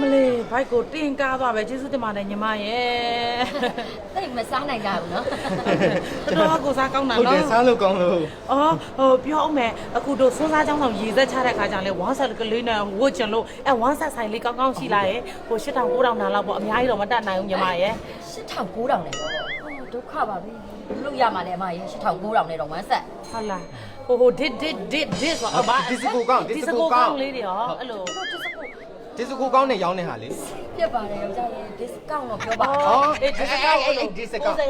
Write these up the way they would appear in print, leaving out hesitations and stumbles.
မလေးဘိုက်ကိုတင်ကားသွားပဲကျေးဇူးတင်ပါတယ်ညီမရဲ့တိတ်မစားနိုင်ကြဘူးနော်တော်ကိုစားကောင်းတာနော်ဟုတ်တယ်စားလို့ကောင်းလို့အော်ပြောအောင်မယ်အခုတို့စွန်းစားကြောင်းဆောင်ရေစက်ချတဲ့ခါကျရင်လေဝမ်းဆက်ကလေးနဲ့ဝတ်ချင်လို့ဝမ်းဆက်ဆိုင်လေးကောင်းကောင်းရှိလာရဲ့ဟို8000 9000နာလောက်ပေါ့အများကြီးတော့မတတ်နိုင်ဘူးညီမရဲ့8000 9000နဲ့ဒုက္ခပါပဲလို့ရမှာလေအမရဲ့8000 9000နဲ့တော့ဝမ်းဆက်ဟုတ်လားဟိုဒစ်ဆိုအမဒီစကူကောင်းလေးတွေရောအဲ့လိုဒီစကူကောင်းနဲ့ရောင်းနေတာလေပြက်ပါတယ်ယောက်ျားရဲ့ discount တော့ပြောပါ90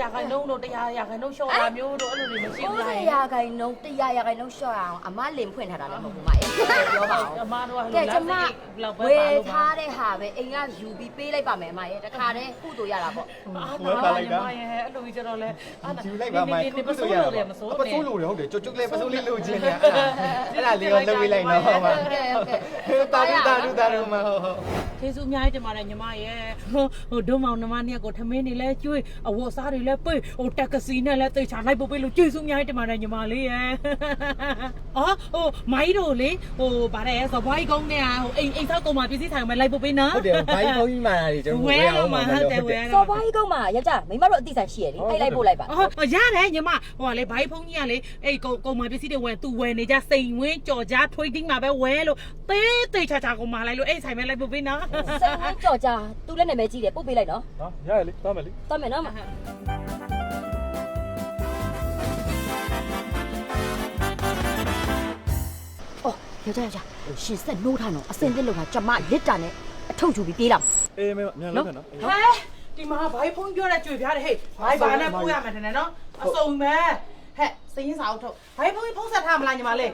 ရာခိုင်နှုန်းတို့100ရာခိုင်နှုန်းရှော့တာမျိုးတို့အဲ့လိုတွေမရှိဘူးလား90ရာခိုင်နှုန်း100ရာခိုင်နှုန်းရှော့အောင်အမလင်ဖွင့်ထားတာလည်းမဟုတ်ဘူးမအေးပြောပါဦးအမတို့ကကဲကျွန်မဝယ်ထားတဲ့ဟာပဲအိမ်ကယူပြီးပေးလိုက်ပါမယ်အမရဲ့တခါတည်းကုသိုလ်ရတာပေါ့ဝယ်ပါလိုက်တာအဲ့လိုကြီးကျတော့လဲယူလိုက်ပါမယ်ကုသိုလ်ရတာပစိုးလို့လေဟုတ်တယ်ကြွလေးပစိုးလေးလို့ချင်းเนี่ยအဲ့ဒါလေးရောလုပ်ပေးလိုက်နော်ဟုတ်ပါတာရူမဟုတ်ကျေးဇူးအများကြီးတင်ပါတယ်ညီမရဲ့ဟိုဒုံမောင်နှမနှစ်ကိုထမင်းတွေလဲကျွေးအဝတ်စားတွေလဲပေးဟိုတက်ကစီနဲ့လဲတိတ်ချလိုက်ပို့ပေးလို့ကျေးဇူးအများကြီးတင်ပါတယ်ညီမလေးရဲ့အော်ဟိုမိုင်းတို့လေဟိုဗါတဲ့ဇဘွိုင်းကုန်းနဲ့ဟိုအိမ်ဆောက်ကုန်းမှာပြည်စည်းထိုင်မယ်လိုက်ပို့ပေးနော်ဟုတ်တယ်ဘိုင်းဘုံကြီးမှာတွေကျွန်တော်ဝယ်အောင်ပါဟုတ်တယ်ဝယ်ဇဘွိုင်းကုန်းမှာယောက်ျားမိမတို့အတိဆိုင်ရှိရလေအဲ့လိုက်ပို့လိုက်ပါရတယ်ညီမဟိုကလေဘိုင်းဖုန်းကြီးကလေအဲ့ကုန်းမှာပြည်စည်းတွေဝယ်သူဝယ်နေကြစိန်ဝင်းကြော်ကြားထွေးတင်းမှာပဲဝယ်လို့တေးချာချာကုန်းမှာလိုက်လို့အဲ့ဆိုင်မဲ့လိုက်ပို့ပေးနော်စိန်ဝင်းကြော်ကြားသူလည်းနာမည်ကြီးတယ်ပို့ပေးလိုက်နော်ဟာရရလေသွားမယ်လေသွားမယ်နော်ယောက်ျားရှင်ဆက်နှိုးထားနော်အစင်တစ်လောက်ထားကျမလစ်တာနဲ့အထုပ်ယူပြီးပြေးလာအေးမင်းမြန်လောက်နော်ဟဲဒီမှာဘိုင်းဖုန်းပြောတဲ့ကြွေပြားတယ်ဟေ့ဘိုင်းဘာနဲ့ပို့ရမှာတယ်နော်အစုံပဲဟဲ့စရင်စာအုပ်ထုတ်ဘိုင်းဖုန်းဖုန်းဆက်ထားမလားညီမလေး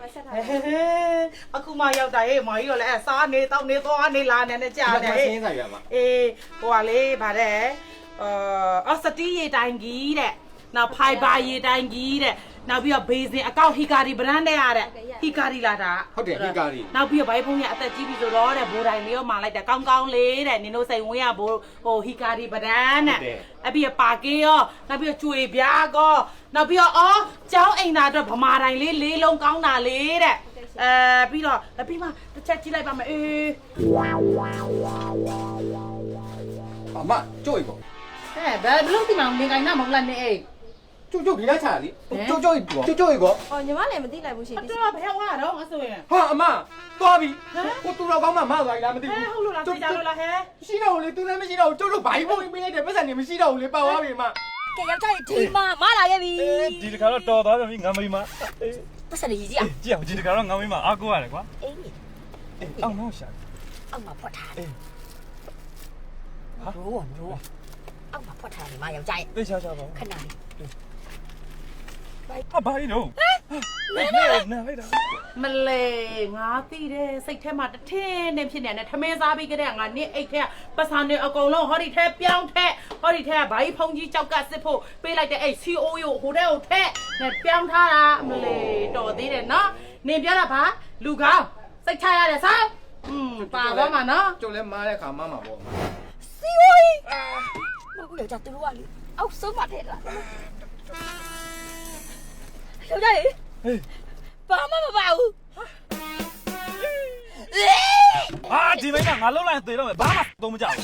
အခုမှရောက်တာဟေ့မာကြီးတော့လည်းစားနေတောက်နေသွားနေလာနေနဲ့ကြာတယ်ဟေ့စရင်စာပြပါအေးဟိုကလေဗါတဲ့စတီးရေတိုင်ကြီးတဲ့နောက်ဖိုင်ဘာရေတိုင်ကြီးတဲ့နောက်ပြီးတော့ဘေးစင်အကောင့်ဟီကာရီဘရန်တဲ့ရတဲ့ဟီကာရီလာတာဟုတ်တယ်ဟီကာရီနောက်ပြီးတော့ဘိုင်းဖုန်းကြီးအသက်ကြီးပြီဆိုတော့တဲ့ဘိုးတိုင်းလေးရောမာလိုက်တယ်ကောင်းကောင်းလေးတဲ့နင်တို့စိန်ဝင်းရဘိုးဟိုဟီကာရီဘရန်တဲ့အပြီးတော့ပါကေးရောနောက်ပြီးတော့ကျွေပြားကောနောက်ပြီးတော့ကျောင်းအိမ်သားအတွက်ဗမာတိုင်းလေးလုံးကောင်းတာလေးတဲ့ပြီးတော့ပြီးမှတစ်ချက်ကြည့်လိုက်ပါမယ်အေးအမကြိုးပေါ့ဘယ်လိုဒီမှာနေကိုင်းနာမဟုတ်လားနေအေးကျုပ်ဒီလိုက်ချာလीကျုပ်ကောညီမလည်းမသိလိုက်ဘူးရှင်ဒီတော့ဘယ်ဝါတော့အဆိုရင်ဟာအမသွားပြီကိုတူတော်ကောင်းမှမသွားလားမသိဘူးဟုတ်လို့လားသိကြလို့လားဟဲရှိတော့လေသူလည်းမရှိတော့ကျုပ်တို့ဘိုင်းဘုံပေးလိုက်တယ်ပတ်စံနေမရှိတော့ဘူးလေပတ်သွားပြီအမကဲယောက်ျားဒီမှာမလာခဲ့ပြီဒီတခါတော့တော်သွားပြီငါမိမပတ်စံကြီးကြီးကြည့်အောင်ဒီတခါတော့ငါမိမအားကိုးရတယ်ကွာအေးအောင်တော့ရှာအောင်မဖွက်ထားဟာရိုးအောင်မဖွက်ထားနေမယောက်ျားသိချာပါခဏလေးဘာလို့နေလိုက်တာမလဲငါသိတယ်စိတ်ထဲမှာတထင်းနဲ့ဖြစ်နေတယ်ထမင်းစားပြီးကြတဲ့ငါနင့်အိတ်ထဲပတ်စံတွေအကုန်လုံးဟောဒီထဲပြောင်းထက်ဟောဒီထဲကဘာကြီးဖုန်ကြီးကြောက်ကစစ်ဖို့ပေးလိုက်တဲ့အဲ့ CO ကိုဟိုထဲကိုထက်နဲ့ပြောင်းထားတာမလဲတော်သေးတယ်နော်နင်ပြောတာဗာလူကောင်းစိတ်ချရတယ်ဆောင်းပါသွားမှာနော်ကျုပ်လည်းမားတဲ့ခါမားမှာပေါ့ CO မဟုတ်ယောက်ျားသူတို့ကလေအောက်ဆုံးမှထည့်လာယောက်ျားဟေးဘာမှမပါဘူးဒီမိမငါလုံးလိုက်သေတော့မယ်ဘာမှသုံးမကြဘူး